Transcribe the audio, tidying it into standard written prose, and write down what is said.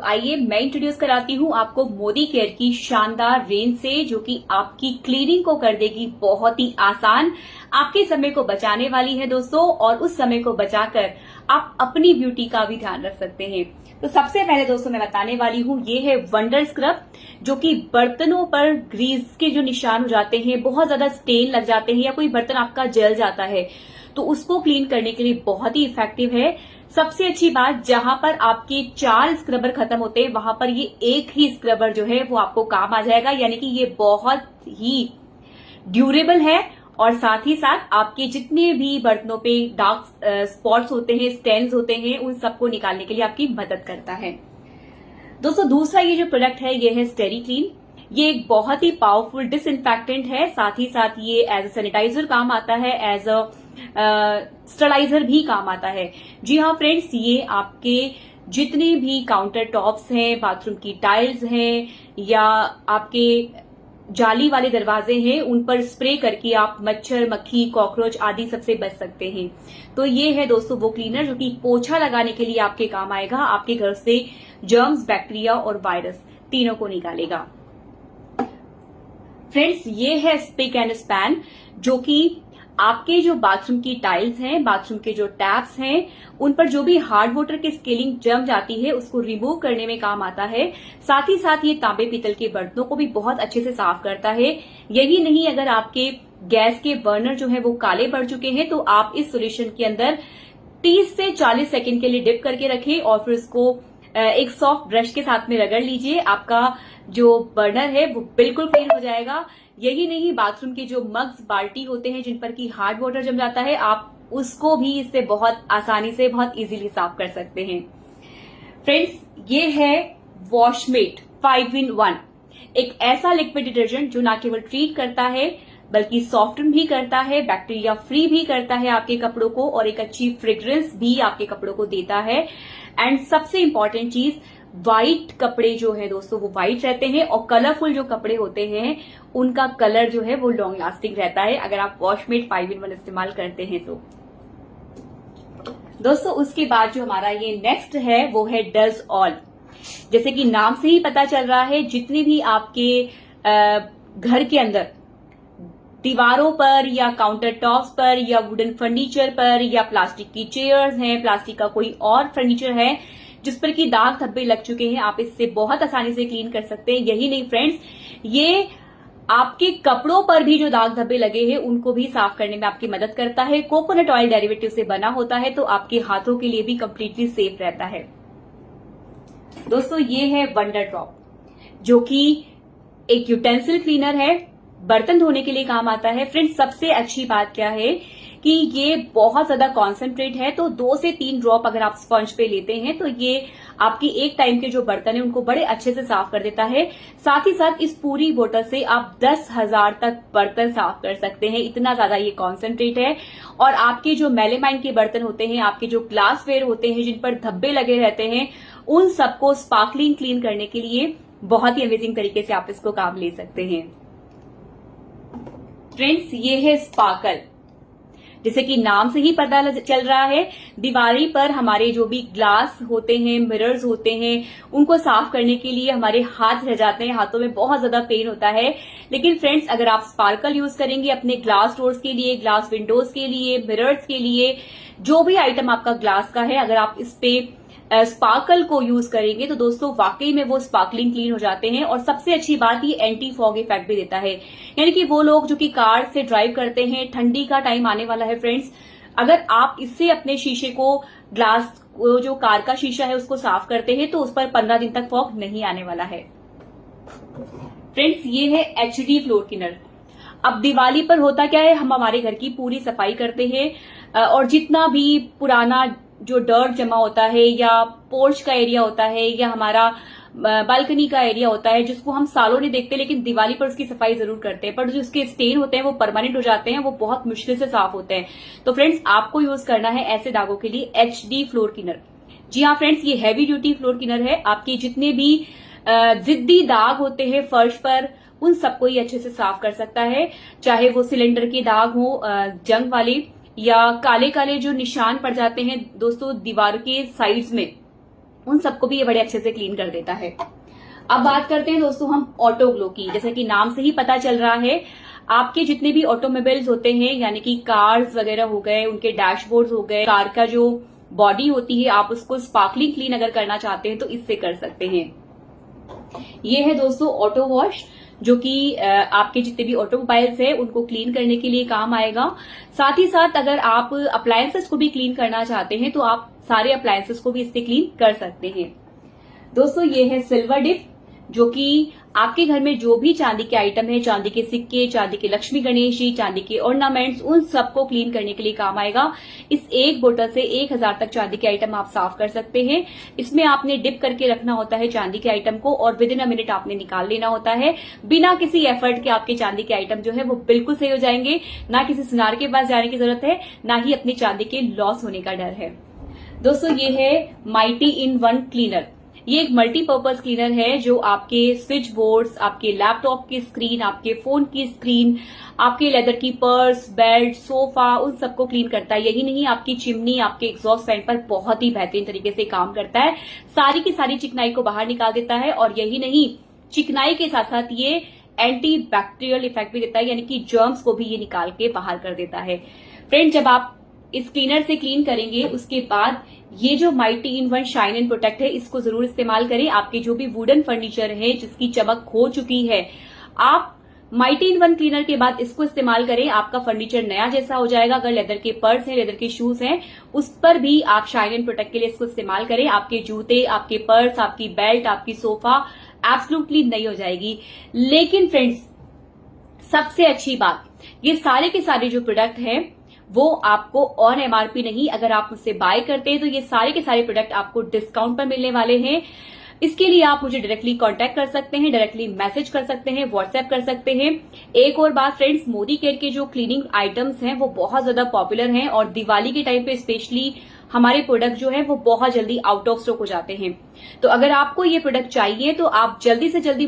आइए मैं इंट्रोड्यूस कराती हूँ आपको मोदी केयर की शानदार रेंज से, जो कि आपकी क्लीनिंग को कर देगी बहुत ही आसान, आपके समय को बचाने वाली है दोस्तों। और उस समय को बचाकर आप अपनी ब्यूटी का भी ध्यान रख सकते हैं। तो सबसे पहले दोस्तों मैं बताने वाली हूँ, ये है वंडर स्क्रब, जो कि बर्तनों पर ग्रीस के जो निशान हो जाते हैं, बहुत ज्यादा स्टेन लग जाते हैं या कोई बर्तन आपका जल जाता है, तो उसको क्लीन करने के लिए बहुत ही इफेक्टिव है। सबसे अच्छी बात, जहां पर आपके 4 स्क्रबर खत्म होते हैं वहां पर ये एक ही स्क्रबर जो है वो आपको काम आ जाएगा, यानी कि ये बहुत ही ड्यूरेबल है। और साथ ही साथ आपके जितने भी बर्तनों पे डार्क स्पॉट्स होते हैं, स्टेन्स होते हैं, उन सबको निकालने के लिए आपकी मदद करता है। दोस्तों दूसरा ये जो प्रोडक्ट है ये है स्टेरी क्लीन। ये एक बहुत ही पावरफुल डिसइंफेक्टेंट है, साथ ही साथ ये एज अ सैनिटाइजर काम आता है, एज अ स्टरलाइजर भी काम आता है। जी हाँ फ्रेंड्स, ये आपके जितने भी काउंटर टॉप्स हैं, बाथरूम की टाइल्स हैं या आपके जाली वाले दरवाजे हैं, उन पर स्प्रे करके आप मच्छर, मक्खी, कॉकरोच आदि सबसे बच सकते हैं। तो ये है दोस्तों वो क्लीनर जो कि पोछा लगाने के लिए आपके काम आएगा, आपके घर से जर्म्स, बैक्टीरिया और वायरस तीनों को निकालेगा। फ्रेंड्स ये है स्पिक एंड स्पैन, जो कि आपके जो बाथरूम की टाइल्स हैं, बाथरूम के जो टैप्स हैं, उन पर जो भी हार्ड वाटर की स्केलिंग जम जाती है उसको रिमूव करने में काम आता है। साथ ही साथ ये तांबे पीतल के बर्तनों को भी बहुत अच्छे से साफ करता है। यही नहीं, अगर आपके गैस के बर्नर जो है वो काले पड़ चुके हैं तो आप इस सोल्यूशन के अंदर 30 से 40 सेकेंड के लिए डिप करके रखें और फिर उसको एक सॉफ्ट ब्रश के साथ में रगड़ लीजिए। आपका जो बर्नर है वो बिल्कुल क्लीन हो जाएगा। यही नहीं, बाथरूम के जो मग्स, बाल्टी होते हैं जिन पर की हार्ड वाटर जम जाता है, आप उसको भी इससे बहुत आसानी से, बहुत इजीली साफ कर सकते हैं। फ्रेंड्स ये है वॉशमेट 5 in 1, एक ऐसा लिक्विड डिटर्जेंट जो न केवल ट्रीट करता है बल्कि सॉफ्टन भी करता है, बैक्टीरिया फ्री भी करता है आपके कपड़ों को, और एक अच्छी फ्रेग्रेंस भी आपके कपड़ों को देता है। एंड सबसे इंपॉर्टेंट चीज, व्हाइट कपड़े जो है दोस्तों वो व्हाइट रहते हैं, और कलरफुल जो कपड़े होते हैं उनका कलर जो है वो लॉन्ग लास्टिंग रहता है अगर आप वॉशमेट 5 in 1 इस्तेमाल करते हैं तो। दोस्तों उसके बाद जो हमारा ये नेक्स्ट है वो है डज ऑल। जैसे कि नाम से ही पता चल रहा है, जितने भी आपके घर के अंदर दीवारों पर या काउंटर टॉप्स पर या वुडन फर्नीचर पर या प्लास्टिक की चेयर्स हैं, प्लास्टिक का कोई और फर्नीचर है जिस पर की दाग धब्बे लग चुके हैं, आप इससे बहुत आसानी से क्लीन कर सकते हैं। यही नहीं फ्रेंड्स, ये आपके कपड़ों पर भी जो दाग धब्बे लगे हैं उनको भी साफ करने में आपकी मदद करता है। कोकोनट ऑयल डेरिवेटिव से बना होता है, तो आपके हाथों के लिए भी कंप्लीटली सेफ रहता है। दोस्तों ये है वंडर ड्रॉप, जो कि एक यूटेंसिल क्लीनर है, बर्तन धोने के लिए काम आता है। फ्रेंड्स सबसे अच्छी बात क्या है कि ये बहुत ज्यादा कॉन्सेंट्रेट है, तो 2 से 3 ड्रॉप अगर आप स्पंज पे लेते हैं तो ये आपकी एक टाइम के जो बर्तन है उनको बड़े अच्छे से साफ कर देता है। साथ ही साथ इस पूरी बोतल से आप 10,000 तक बर्तन साफ कर सकते हैं, इतना ज्यादा ये कॉन्सेंट्रेट है। और आपके जो मेलेमाइन के बर्तन होते हैं, आपके जो ग्लासवेयर होते हैं जिन पर धब्बे लगे रहते हैं, उन सबको स्पार्कलिंग क्लीन करने के लिए बहुत ही अमेजिंग तरीके से आप इसको काम ले सकते हैं। फ्रेंड्स ये है स्पार्कल, जैसे कि नाम से ही पता चल रहा है, दीवारी पर हमारे जो भी ग्लास होते हैं, मिरर्स होते हैं, उनको साफ करने के लिए हमारे हाथ रह जाते हैं, हाथों में बहुत ज्यादा पेन होता है। लेकिन फ्रेंड्स अगर आप स्पार्कल यूज करेंगे अपने ग्लास डोर्स के लिए, ग्लास विंडोज के लिए, मिरर्स के लिए, जो भी आइटम आपका ग्लास का है, अगर आप इस पे स्पार्कल को यूज करेंगे तो दोस्तों वाकई में वो स्पार्कलिंग क्लीन हो जाते हैं। और सबसे अच्छी बात, ये एंटी फॉग इफेक्ट भी देता है, यानी कि वो लोग जो कि कार से ड्राइव करते हैं, ठंडी का टाइम आने वाला है फ्रेंड्स, अगर आप इससे अपने शीशे को, ग्लास को, जो कार का शीशा है उसको साफ करते हैं तो उस पर 15 दिन तक फॉग नहीं आने वाला है। फ्रेंड्स ये है एचडी फ्लोर क्लीनर। अब दिवाली पर होता क्या है, हम हमारे घर की पूरी सफाई करते हैं और जितना भी पुराना जो डर्ट जमा होता है या पोर्च का एरिया होता है या हमारा बालकनी का एरिया होता है, जिसको हम सालों नहीं देखते लेकिन दिवाली पर उसकी सफाई जरूर करते हैं, पर जो उसके स्टेन होते हैं वो परमानेंट हो जाते हैं, वो बहुत मुश्किल से साफ होते हैं। तो फ्रेंड्स आपको यूज करना है ऐसे दागों के लिए एचडी फ्लोर क्लीनर। जी हाँ फ्रेंड्स, ये हैवी ड्यूटी फ्लोर क्लीनर है। आपके जितने भी जिद्दी दाग होते हैं फर्श पर, उन सबको ये अच्छे से साफ कर सकता है, चाहे वो सिलेंडर के दाग हो जंग वाले, या काले काले जो निशान पड़ जाते हैं दोस्तों दीवार के साइड्स में, उन सबको भी ये बड़े अच्छे से क्लीन कर देता है। अब बात करते हैं दोस्तों हम ऑटो ग्लो की। जैसे कि नाम से ही पता चल रहा है, आपके जितने भी ऑटोमोबाइल्स होते हैं, यानी कि कार्स वगैरह हो गए, उनके डैशबोर्ड हो गए, कार का जो बॉडी होती है, आप उसको स्पार्कलिंग क्लीन अगर करना चाहते हैं तो इससे कर सकते हैं। ये है दोस्तों ऑटो वॉश, जो कि आपके जितने भी ऑटोमोबाइल्स है उनको क्लीन करने के लिए काम आएगा। साथ ही साथ अगर आप अप्लायंसेस को भी क्लीन करना चाहते हैं तो आप सारे अप्लायंसेस को भी इससे क्लीन कर सकते हैं। दोस्तों ये है सिल्वर डिप, जो कि आपके घर में जो भी चांदी के आइटम है, चांदी के सिक्के, चांदी के लक्ष्मी गणेश जी, चांदी के ऑर्नामेंट्स, उन सबको क्लीन करने के लिए काम आएगा। इस एक बोतल से 1000 तक चांदी के आइटम आप साफ कर सकते हैं। इसमें आपने डिप करके रखना होता है चांदी के आइटम को और विद इन अ मिनट आपने निकाल लेना होता है। बिना किसी एफर्ट के आपके चांदी के आइटम जो है वो बिल्कुल सही हो जाएंगे। ना किसी सुनार के पास जाने की जरूरत है, ना ही अपनी चांदी के लॉस होने का डर है। दोस्तों ये है माइटी इन वन क्लीनर। ये एक मल्टीपर्पज क्लीनर है जो आपके स्विच बोर्ड्स, आपके लैपटॉप की स्क्रीन, आपके फोन की स्क्रीन, आपके लेदर की पर्स, बेल्ट, सोफा, उन सबको क्लीन करता है। यही नहीं, आपकी चिमनी, आपके एग्जॉस्ट फैन पर बहुत ही बेहतरीन तरीके से काम करता है। सारी की सारी चिकनाई को बाहर निकाल देता है और यही नहीं, चिकनाई के साथ साथ ये एंटी बैक्टीरियल इफेक्ट भी देता है, यानी कि जर्म्स को भी ये निकाल के बाहर कर देता है। फ्रेंड, जब आप इस क्लीनर से क्लीन करेंगे उसके बाद ये जो mighty in one shine and protect है, इसको जरूर इस्तेमाल करें। आपके जो भी वुडन फर्नीचर है जिसकी चमक खो चुकी है, आप माइटी इन वन क्लीनर के बाद इसको इस्तेमाल करें, आपका फर्नीचर नया जैसा हो जाएगा। अगर लेदर के पर्स हैं, लेदर के शूज हैं, उस पर भी आप शाइन एंड प्रोटेक्ट के लिए इसको इस्तेमाल करें। आपके जूते, आपके पर्स, आपकी बेल्ट, आपकी सोफा एब्सोल्युटली नई हो जाएगी। लेकिन फ्रेंड्स, सबसे अच्छी बात, ये सारे के सारे जो प्रोडक्ट हैं वो आपको ऑन एमआरपी नहीं, अगर आप मुझसे बाय करते हैं तो ये सारे के सारे प्रोडक्ट आपको डिस्काउंट पर मिलने वाले हैं। इसके लिए आप मुझे डायरेक्टली कांटेक्ट कर सकते हैं, डायरेक्टली मैसेज कर सकते हैं, व्हाट्सएप कर सकते हैं। एक और बात फ्रेंड्स, मोदी केयर के जो क्लीनिंग आइटम्स हैं वो बहुत ज्यादा पॉपुलर हैं और दिवाली के टाइम पे स्पेशली हमारे प्रोडक्ट जो है वो बहुत जल्दी आउट ऑफ स्टॉक हो जाते हैं। तो अगर आपको ये प्रोडक्ट चाहिए तो आप जल्दी से जल्दी